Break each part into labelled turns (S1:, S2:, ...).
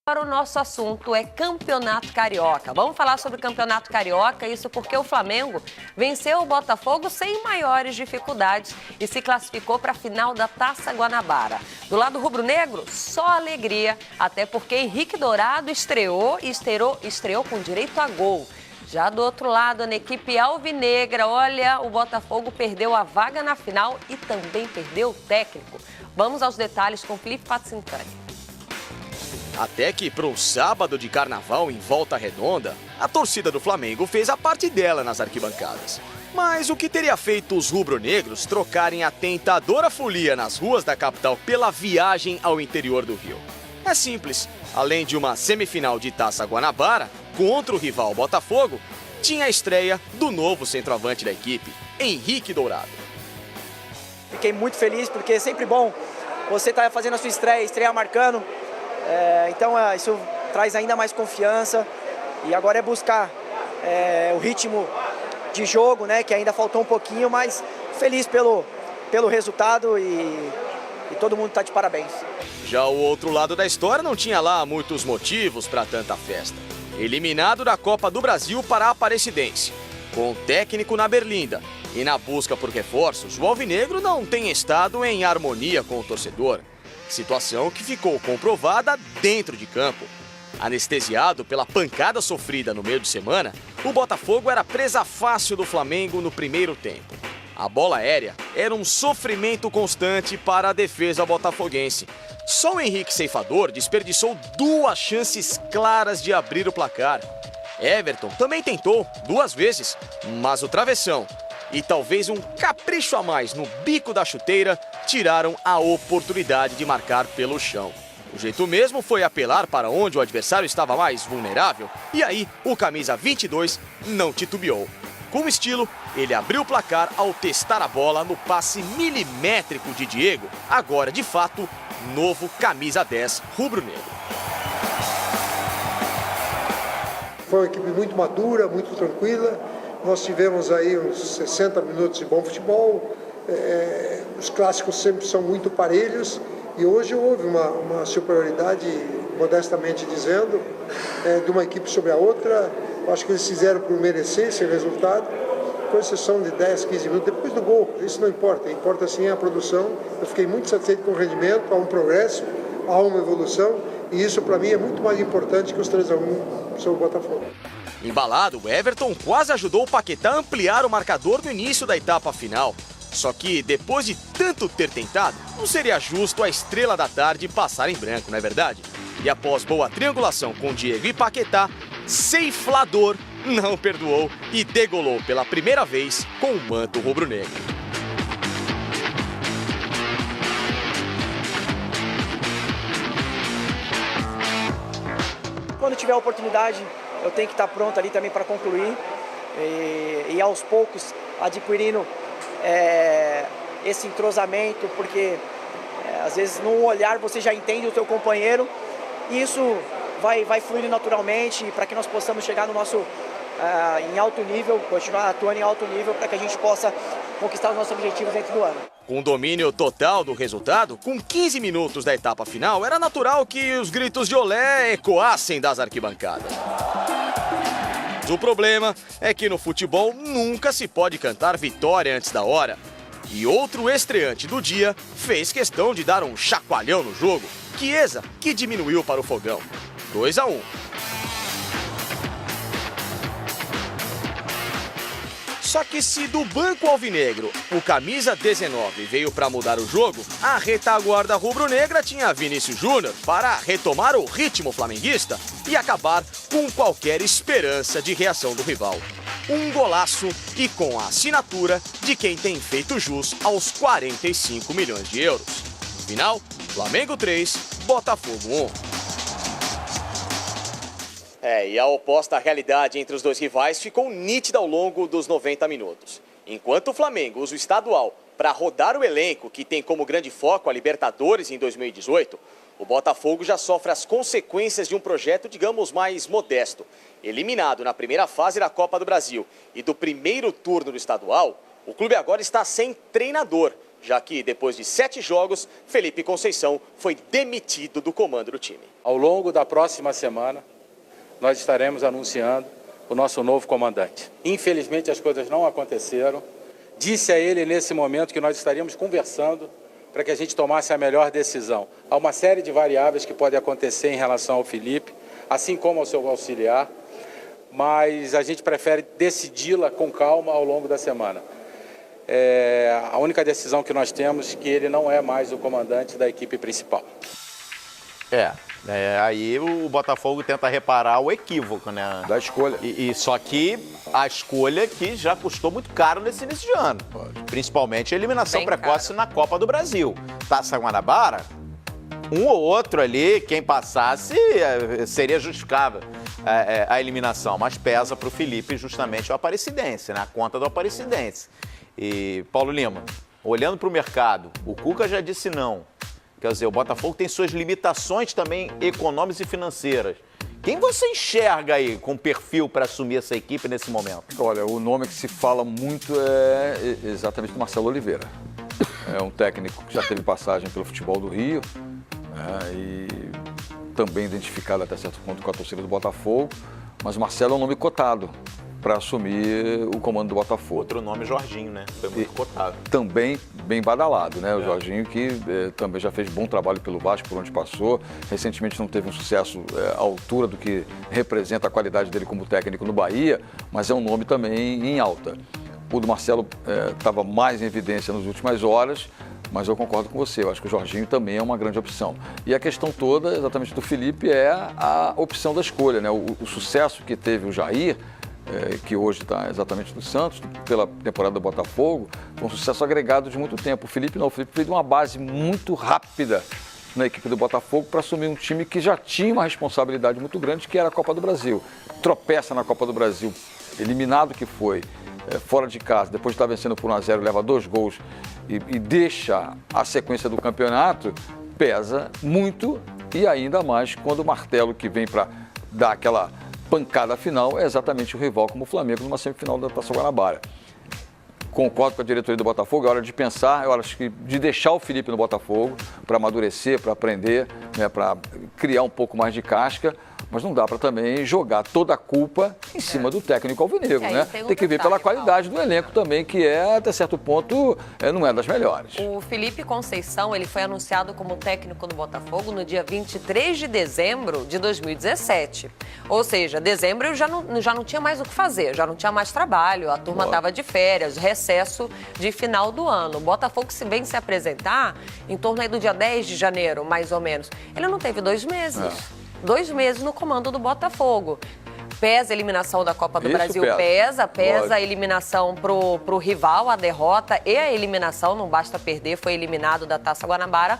S1: Agora o nosso assunto é Campeonato Carioca. Vamos falar sobre o Campeonato Carioca, isso porque o Flamengo venceu o Botafogo sem maiores dificuldades e se classificou para a final da Taça Guanabara. Do lado rubro-negro, só alegria, até porque Henrique Dourado estreou com direito a gol. Já do outro lado, na equipe alvinegra, olha, o Botafogo perdeu a vaga na final e também perdeu o técnico. Vamos aos detalhes com Felipe Patzintani.
S2: Até que para um sábado de carnaval em Volta Redonda, a torcida do Flamengo fez a parte dela nas arquibancadas. Mas o que teria feito os rubro-negros trocarem a tentadora folia nas ruas da capital pela viagem ao interior do Rio? É simples, além de uma semifinal de Taça Guanabara, contra o rival Botafogo, tinha a estreia do novo centroavante da equipe, Henrique Dourado.
S3: Fiquei muito feliz porque é sempre bom você estar fazendo a sua estreia marcando. Então isso traz ainda mais confiança e agora é buscar o ritmo de jogo, né, que ainda faltou um pouquinho, mas feliz pelo resultado e todo mundo está de parabéns.
S2: Já o outro lado da história não tinha lá muitos motivos para tanta festa. Eliminado da Copa do Brasil para a Aparecidense, com o técnico na Berlinda e na busca por reforços, o alvinegro não tem estado em harmonia com o torcedor. Situação que ficou comprovada dentro de campo. Anestesiado pela pancada sofrida no meio de semana, o Botafogo era presa fácil do Flamengo no primeiro tempo. A bola aérea era um sofrimento constante para a defesa botafoguense. Só o Henrique Ceifador desperdiçou 2 chances claras de abrir o placar. Everton também tentou 2 vezes, mas o travessão e talvez um capricho a mais no bico da chuteira tiraram a oportunidade de marcar pelo chão. O jeito mesmo foi apelar para onde o adversário estava mais vulnerável e aí o camisa 22 não titubeou. Com estilo, ele abriu o placar ao testar a bola no passe milimétrico de Diego, agora de fato, novo camisa 10 rubro-negro.
S4: Foi uma equipe muito madura, muito tranquila. Nós tivemos aí uns 60 minutos de bom futebol. Os clássicos sempre são muito parelhos e hoje houve uma superioridade, modestamente dizendo, de uma equipe sobre a outra. Acho que eles fizeram por merecer esse resultado, com exceção de 10, 15 minutos. Depois do gol, isso não importa, importa sim a produção. Eu fiquei muito satisfeito com o rendimento, há um progresso, há uma evolução e isso para mim é muito mais importante que os 3-1 sobre o Botafogo.
S2: Embalado, o Everton quase ajudou o Paquetá a ampliar o marcador no início da etapa final. Só que, depois de tanto ter tentado, não seria justo a estrela da tarde passar em branco, não é verdade? E após boa triangulação com Diego e Paquetá, Ceifador não perdoou e degolou pela primeira vez com o manto rubro-negro.
S3: Quando tiver a oportunidade, eu tenho que estar pronto ali também para concluir e aos poucos adquirindo esse entrosamento, porque às vezes num olhar você já entende o seu companheiro e isso vai fluindo naturalmente para que nós possamos chegar no nosso em alto nível, continuar atuando em alto nível para que a gente possa conquistar os nossos objetivos dentro do ano.
S2: Com domínio total do resultado, com 15 minutos da etapa final, era natural que os gritos de olé ecoassem das arquibancadas. O problema é que no futebol nunca se pode cantar vitória antes da hora. E outro estreante do dia fez questão de dar um chacoalhão no jogo, Chiesa, que diminuiu para o fogão. 2-1. Só que se do banco alvinegro o camisa 19 veio para mudar o jogo, a retaguarda rubro-negra tinha Vinícius Júnior para retomar o ritmo flamenguista e acabar com qualquer esperança de reação do rival. Um golaço e com a assinatura de quem tem feito jus aos 45 milhões de euros. No final, Flamengo 3, Botafogo 1. E a oposta realidade entre os dois rivais ficou nítida ao longo dos 90 minutos. Enquanto o Flamengo usa o estadual para rodar o elenco que tem como grande foco a Libertadores em 2018, o Botafogo já sofre as consequências de um projeto, digamos, mais modesto. Eliminado na primeira fase da Copa do Brasil e do primeiro turno do estadual, o clube agora está sem treinador, já que depois de 7 jogos, Felipe Conceição foi demitido do comando do time.
S5: Ao longo da próxima semana, nós estaremos anunciando o nosso novo comandante. Infelizmente, as coisas não aconteceram. Disse a ele nesse momento que nós estaríamos conversando para que a gente tomasse a melhor decisão. Há uma série de variáveis que podem acontecer em relação ao Felipe, assim como ao seu auxiliar, mas a gente prefere decidi-la com calma ao longo da semana. A única decisão que nós temos é que ele não é mais o comandante da equipe principal.
S6: Aí o Botafogo tenta reparar o equívoco, né?
S7: Da escolha.
S6: E só que a escolha que já custou muito caro nesse início de ano. Principalmente a eliminação
S1: Bem
S6: precoce
S1: caro.
S6: na Copa do Brasil. Taça Guanabara, um ou outro ali, quem passasse, seria justificável a eliminação. Mas pesa para o Felipe justamente o Aparecidense, né? A conta do Aparecidense. E, Paulo Lima, olhando para o mercado, o Cuca já disse não. Quer dizer, o Botafogo tem suas limitações também econômicas e financeiras. Quem você enxerga aí com perfil para assumir essa equipe nesse momento?
S7: Olha, o nome que se fala muito é exatamente do Marcelo Oliveira. É um técnico que já teve passagem pelo futebol do Rio, né, e também identificado até certo ponto com a torcida do Botafogo. Mas o Marcelo é um nome cotado para assumir o comando do Botafogo.
S6: Outro nome, Jorginho, né? Foi muito cotado.
S7: Também bem badalado, né? O Jorginho, que também já fez bom trabalho pelo Vasco, por onde passou. Recentemente não teve um sucesso à altura do que representa a qualidade dele como técnico no Bahia, mas é um nome também em alta. O do Marcelo estava mais em evidência nas últimas horas, mas eu concordo com você. Eu acho que o Jorginho também é uma grande opção. E a questão toda, exatamente do Felipe, é a opção da escolha, né? O sucesso que teve o Jair, que hoje está exatamente no Santos, pela temporada do Botafogo, foi um sucesso agregado de muito tempo. O Felipe não, o Felipe veio de uma base muito rápida na equipe do Botafogo para assumir um time que já tinha uma responsabilidade muito grande, que era a Copa do Brasil. Tropeça na Copa do Brasil, eliminado que foi, fora de casa, depois de estar vencendo por 1-0, leva 2 gols e deixa a sequência do campeonato, pesa muito, e ainda mais quando o martelo que vem para dar aquela pancada final é exatamente o rival como o Flamengo numa semifinal da Taça Guanabara. Concordo com a diretoria do Botafogo, é hora de pensar, é hora de deixar o Felipe no Botafogo para amadurecer, para aprender, né, para criar um pouco mais de casca, mas não dá para também jogar toda a culpa em cima do técnico alvinegro, né? Tem que ver pela qualidade do elenco também, que até certo ponto, não é das melhores.
S1: O Felipe Conceição, ele foi anunciado como técnico do Botafogo no dia 23 de dezembro de 2017. Ou seja, dezembro já não tinha mais o que fazer, já não tinha mais trabalho, a turma estava de férias, recesso de final do ano. O Botafogo, se bem se apresentar, em torno aí do dia 10 de janeiro, mais ou menos, ele não teve 2 meses. 2 meses no comando do Botafogo. Pesa a eliminação da Copa do Brasil, pesa a eliminação pro rival, a derrota e a eliminação, não basta perder, foi eliminado da Taça Guanabara,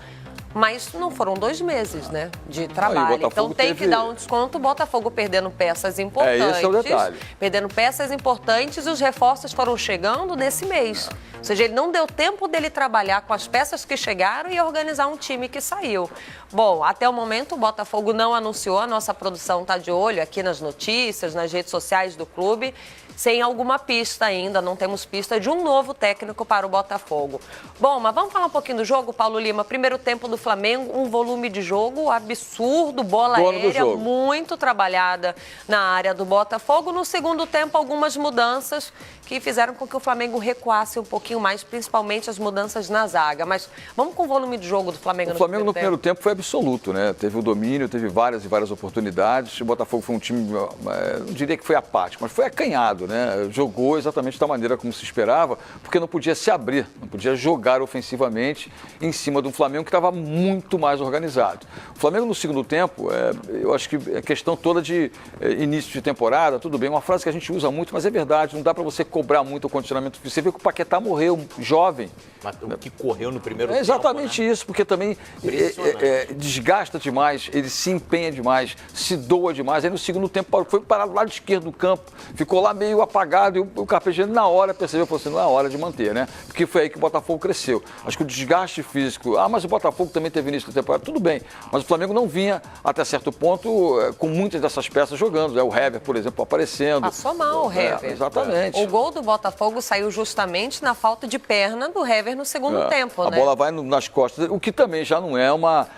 S1: mas não foram 2 meses, né, de trabalho. Então tem que dar um desconto, o Botafogo perdendo peças importantes.
S7: Esse é o detalhe.
S1: Perdendo peças importantes e os reforços foram chegando nesse mês. Ou seja, ele não deu tempo dele trabalhar com as peças que chegaram e organizar um time que saiu. Bom, até o momento o Botafogo não anunciou, a nossa produção está de olho aqui nas notícias, nas redes sociais do clube, sem alguma pista ainda, não temos pista de um novo técnico para o Botafogo. Bom, mas vamos falar um pouquinho do jogo, Paulo Lima. Primeiro tempo do Flamengo, um volume de jogo absurdo, bola aérea muito trabalhada na área do Botafogo. No segundo tempo, algumas mudanças que fizeram com que o Flamengo recuasse um pouquinho mais, principalmente as mudanças na zaga. Mas vamos com o volume de jogo do Flamengo no primeiro tempo.
S7: O Flamengo no primeiro tempo foi absoluto, né? Teve o domínio, teve várias e várias oportunidades. O Botafogo foi um time, não diria que foi apático, mas foi acanhado, né? Jogou exatamente da maneira como se esperava, porque não podia se abrir, não podia jogar ofensivamente em cima do Flamengo que estava muito mais organizado. O Flamengo no segundo tempo, eu acho que a questão toda de início de temporada, tudo bem, uma frase que a gente usa muito, mas é verdade, não dá para você cobrar muito o condicionamento. Você vê que o Paquetá morreu jovem.
S6: Mas o que correu no primeiro tempo,
S7: exatamente, né? Isso, porque também desgasta demais, ele se empenha demais, se doa demais. Aí no segundo tempo foi parar do lado esquerdo do campo, ficou lá meio meio apagado, e o Carpegiani na hora percebeu, falou assim, não é hora de manter, né? Porque foi aí que o Botafogo cresceu. Acho que o desgaste físico, mas o Botafogo também teve início da temporada, tudo bem, mas o Flamengo não vinha até certo ponto com muitas dessas peças jogando, o Hever, por exemplo, aparecendo.
S1: Passou mal o Hever.
S7: Exatamente.
S1: O gol do Botafogo saiu justamente na falta de perna do Hever no segundo tempo, né?
S7: A bola vai nas costas, o que também já não é uma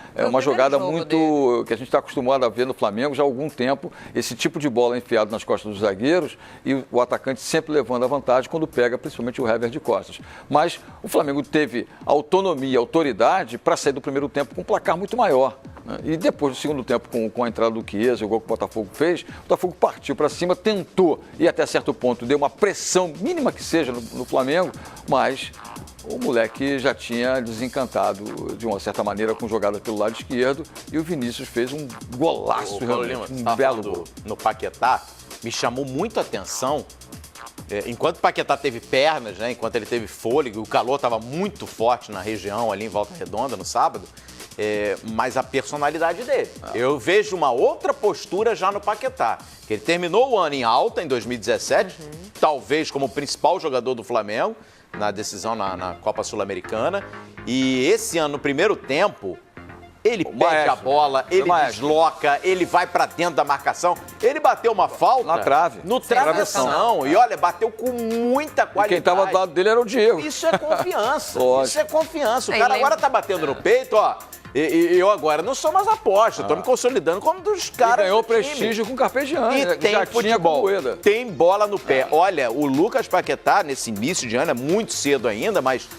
S7: jogada muito que a gente está acostumado a ver no Flamengo já há algum tempo, esse tipo de bola enfiada nas costas dos zagueiros e o atacante sempre levando a vantagem quando pega principalmente o Hever de costas. Mas o Flamengo teve autonomia, autoridade para sair do primeiro tempo com um placar muito maior. Né? E depois do segundo tempo, com a entrada do Chiesa, o gol que o Botafogo fez, o Botafogo partiu para cima, tentou e até certo ponto deu uma pressão mínima que seja no Flamengo, mas o moleque já tinha desencantado de uma certa maneira com jogada pelo lado esquerdo e o Vinícius fez um golaço, realmente, um belo gol.
S6: No Paquetá, me chamou muito a atenção, enquanto o Paquetá teve pernas, né, enquanto ele teve fôlego, o calor estava muito forte na região ali em Volta Redonda no sábado, mas a personalidade dele. Eu vejo uma outra postura já no Paquetá, que ele terminou o ano em alta, em 2017, talvez como o principal jogador do Flamengo, na decisão na Copa Sul-Americana. E esse ano, no primeiro tempo, ele perde a bola, ele desloca, ele vai pra dentro da marcação. Ele bateu uma falta
S7: na trave,
S6: no travessão. E olha, bateu com muita qualidade.
S7: E quem tava do lado dele era o Diego.
S6: Isso é confiança. Isso é confiança. O cara agora tá batendo no peito, ó. E eu agora não sou mais aposta, estou me consolidando como um dos caras.
S7: E ganhou prestígio com o Carpegiani.
S6: E tem
S7: já
S6: futebol, tem bola no pé. Olha, o Lucas Paquetá, nesse início de ano, é muito cedo ainda, mas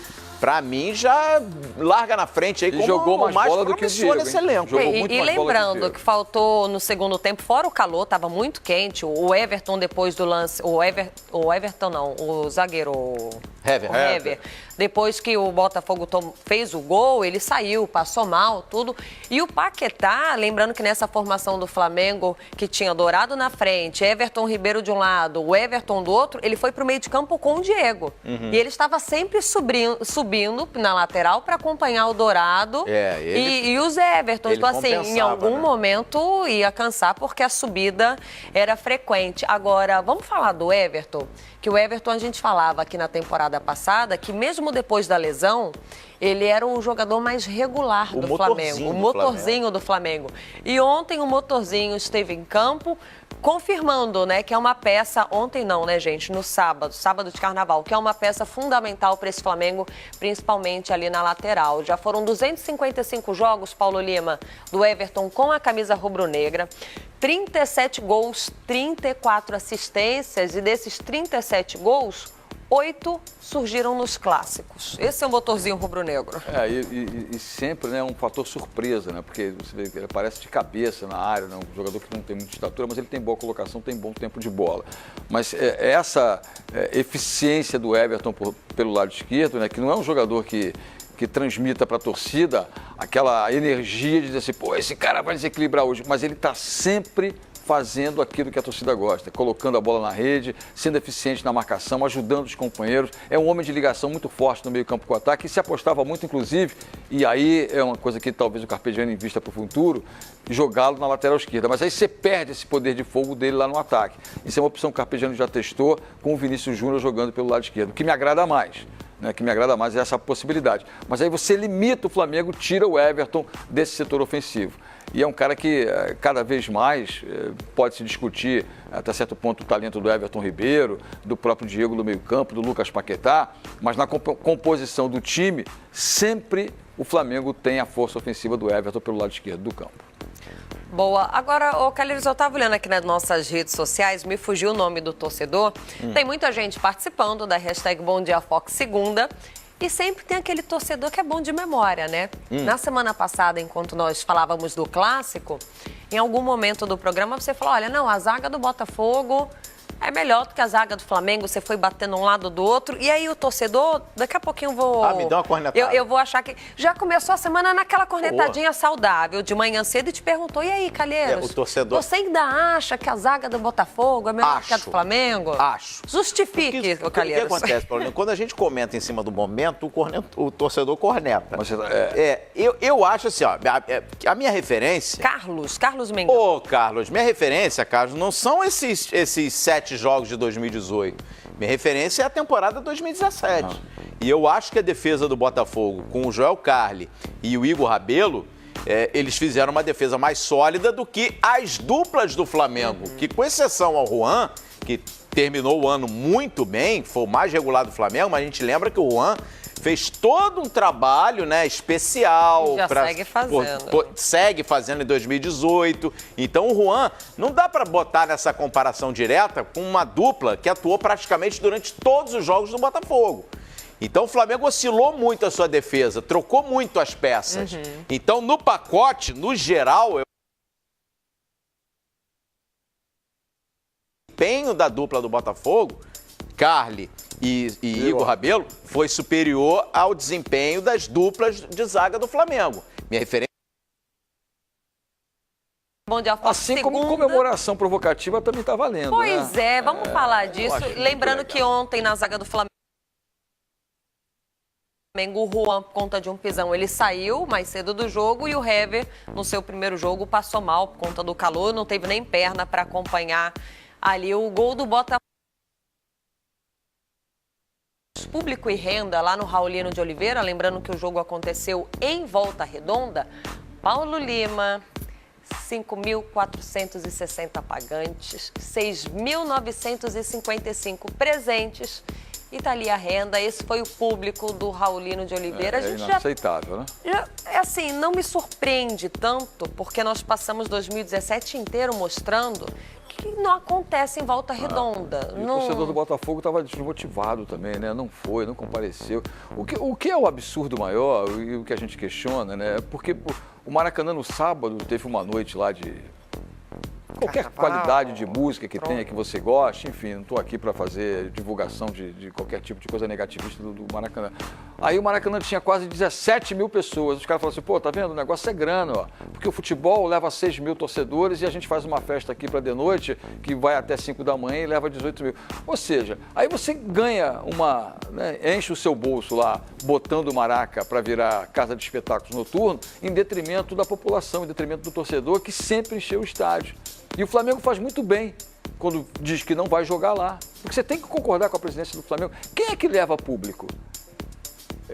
S6: pra mim já larga na frente aí como
S7: jogou mais bola do que o Diego,
S6: nesse elenco.
S1: E lembrando que faltou no segundo tempo, fora o calor, estava muito quente, o Everton depois do lance, o Everton não, o zagueiro Hever. Depois que o Botafogo fez o gol, ele saiu, passou mal, tudo. E o Paquetá, lembrando que nessa formação do Flamengo, que tinha Dourado na frente, Everton Ribeiro de um lado, o Everton do outro, ele foi pro meio de campo com o Diego. E ele estava sempre subindo na lateral para acompanhar o Dourado e os Everton. Então, assim, em algum momento ia cansar porque a subida era frequente. Agora, vamos falar do Everton? Que o Everton, a gente falava aqui na temporada passada, que mesmo depois da lesão, ele era o jogador mais regular do Flamengo. O motorzinho do Flamengo. E ontem o motorzinho esteve em campo, confirmando, né, que é uma peça, ontem não, né, gente, no sábado de carnaval, que é uma peça fundamental para esse Flamengo, principalmente ali na lateral. Já foram 255 jogos, Paulo Lima, do Everton com a camisa rubro-negra, 37 gols, 34 assistências, e desses 37 gols, 8 surgiram nos clássicos. Esse é o motorzinho rubro-negro.
S7: E sempre, né, um fator surpresa, né? Porque você vê que ele aparece de cabeça na área, né? Um jogador que não tem muita estatura, mas ele tem boa colocação, tem bom tempo de bola. Mas essa eficiência do Everton pelo lado esquerdo, né? Que não é um jogador que transmita para a torcida aquela energia de dizer assim, pô, esse cara vai desequilibrar hoje, mas ele está sempre fazendo aquilo que a torcida gosta, colocando a bola na rede, sendo eficiente na marcação, ajudando os companheiros. É um homem de ligação muito forte no meio-campo com o ataque, e se apostava muito, inclusive, e aí é uma coisa que talvez o Carpegiani invista para o futuro, jogá-lo na lateral esquerda. Mas aí você perde esse poder de fogo dele lá no ataque. Isso é uma opção que o Carpegiani já testou com o Vinícius Júnior jogando pelo lado esquerdo, que me agrada mais. Que me agrada mais é essa possibilidade. Mas aí você limita o Flamengo, tira o Everton desse setor ofensivo. E é um cara que cada vez mais pode se discutir até certo ponto o talento do Everton Ribeiro, do próprio Diego no meio-campo, do Lucas Paquetá, mas na composição do time, sempre o Flamengo tem a força ofensiva do Everton pelo lado esquerdo do campo.
S1: Boa. Agora, Calheiros, eu estava olhando aqui nas nossas redes sociais, me fugiu o nome do torcedor. Tem muita gente participando da hashtag Bom Dia Fox Segunda. E sempre tem aquele torcedor que é bom de memória, né? Na semana passada, enquanto nós falávamos do clássico, em algum momento do programa você falou, olha, não, a zaga do Botafogo é melhor do que a zaga do Flamengo, você foi batendo um lado do outro. E aí o torcedor, daqui a pouquinho eu vou...
S6: me dá uma cornetada.
S1: Eu vou achar que... Já começou a semana naquela cornetadinha saudável, de manhã cedo, e te perguntou, e aí, Calheiros?
S6: O torcedor...
S1: Você ainda acha que a zaga do Botafogo é melhor que a do Flamengo?
S6: Acho.
S1: Justifique, Calheiros.
S6: O que acontece, Paulinho? Quando a gente comenta em cima do momento, o torcedor corneta. Eu acho assim, ó, a minha referência...
S1: Carlos Mengão.
S6: Ô, Carlos, minha referência, Carlos, não são esses 7 7 jogos de 2018. Minha referência é a temporada 2017. E eu acho que a defesa do Botafogo, com o Joel Carli e o Igor Rabelo, eles fizeram uma defesa mais sólida do que as duplas do Flamengo, que com exceção ao Juan, que terminou o ano muito bem, foi o mais regular do Flamengo, mas a gente lembra que o Juan fez todo um trabalho, né, especial.
S1: Já segue fazendo.
S6: Segue fazendo em 2018. Então o Juan não dá para botar nessa comparação direta com uma dupla que atuou praticamente durante todos os jogos do Botafogo. Então o Flamengo oscilou muito a sua defesa, trocou muito as peças. Então no pacote, no geral, o desempenho da dupla do Botafogo, Carli e Igor Rabelo, foi superior ao desempenho das duplas de zaga do Flamengo. Minha referência...
S7: Assim como comemoração provocativa também está valendo.
S1: Pois
S7: né?
S1: Vamos falar disso. Lembrando que ontem na zaga do Flamengo, o Juan, por conta de um pisão, ele saiu mais cedo do jogo e o Hever, no seu primeiro jogo, passou mal por conta do calor, não teve nem perna para acompanhar ali o gol do Botafogo. Público e renda lá no Raulino de Oliveira, lembrando que o jogo aconteceu em Volta Redonda. Paulo Lima, 5.460 pagantes, 6.955 presentes. E tá ali a renda, esse foi o público do Raulino de Oliveira.
S7: A gente inaceitável, né?
S1: Assim, não me surpreende tanto, porque nós passamos 2017 inteiro mostrando que não acontece em Volta Redonda.
S7: E o torcedor do Botafogo estava desmotivado também, né? Não foi, não compareceu. O que é o absurdo maior e o que a gente questiona, né? Porque o Maracanã no sábado teve uma noite lá de... Qualquer qualidade de música que tenha, que você goste, enfim, não estou aqui para fazer divulgação de qualquer tipo de coisa negativista do Maracanã. Aí o Maracanã tinha quase 17 mil pessoas. Os caras falaram assim, pô, tá vendo? O negócio é grana, ó. Porque o futebol leva 6 mil torcedores e a gente faz uma festa aqui para de noite que vai até 5 da manhã e leva 18 mil. Ou seja, aí você ganha né, enche o seu bolso lá, botando o Maraca para virar casa de espetáculos noturno, em detrimento da população, em detrimento do torcedor que sempre encheu o estádio. E o Flamengo faz muito bem quando diz que não vai jogar lá. Porque você tem que concordar com a presidência do Flamengo. Quem é que leva público?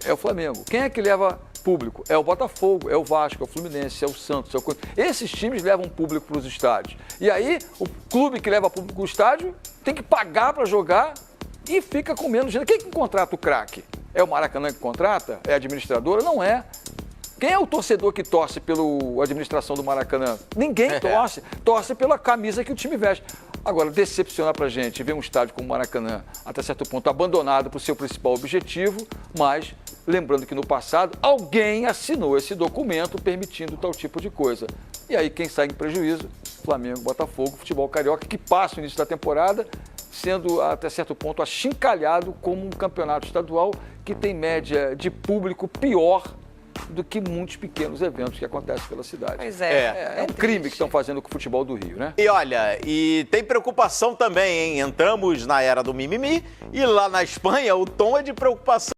S7: É o Flamengo. Quem é que leva público? É o Botafogo, é o Vasco, é o Fluminense, é o Santos, é o Corinthians. Esses times levam público para os estádios. E aí, o clube que leva público para o estádio tem que pagar para jogar e fica com menos dinheiro. Quem que contrata o craque? É o Maracanã que contrata? É a administradora? Não é. Quem é o torcedor que torce pela administração do Maracanã? Ninguém torce. Torce pela camisa que o time veste. Agora, decepcionar pra gente ver um estádio como o Maracanã, até certo ponto, abandonado para o seu principal objetivo, mas lembrando que no passado alguém assinou esse documento permitindo tal tipo de coisa. E aí quem sai em prejuízo? Flamengo, Botafogo, futebol carioca, que passa o início da temporada sendo até certo ponto achincalhado como um campeonato estadual que tem média de público pior do que muitos pequenos eventos que acontecem pela cidade.
S1: Pois
S7: é um crime que estão fazendo com o futebol do Rio, né?
S6: E olha, e tem preocupação também, hein? Entramos na era do mimimi e lá na Espanha o tom é de preocupação.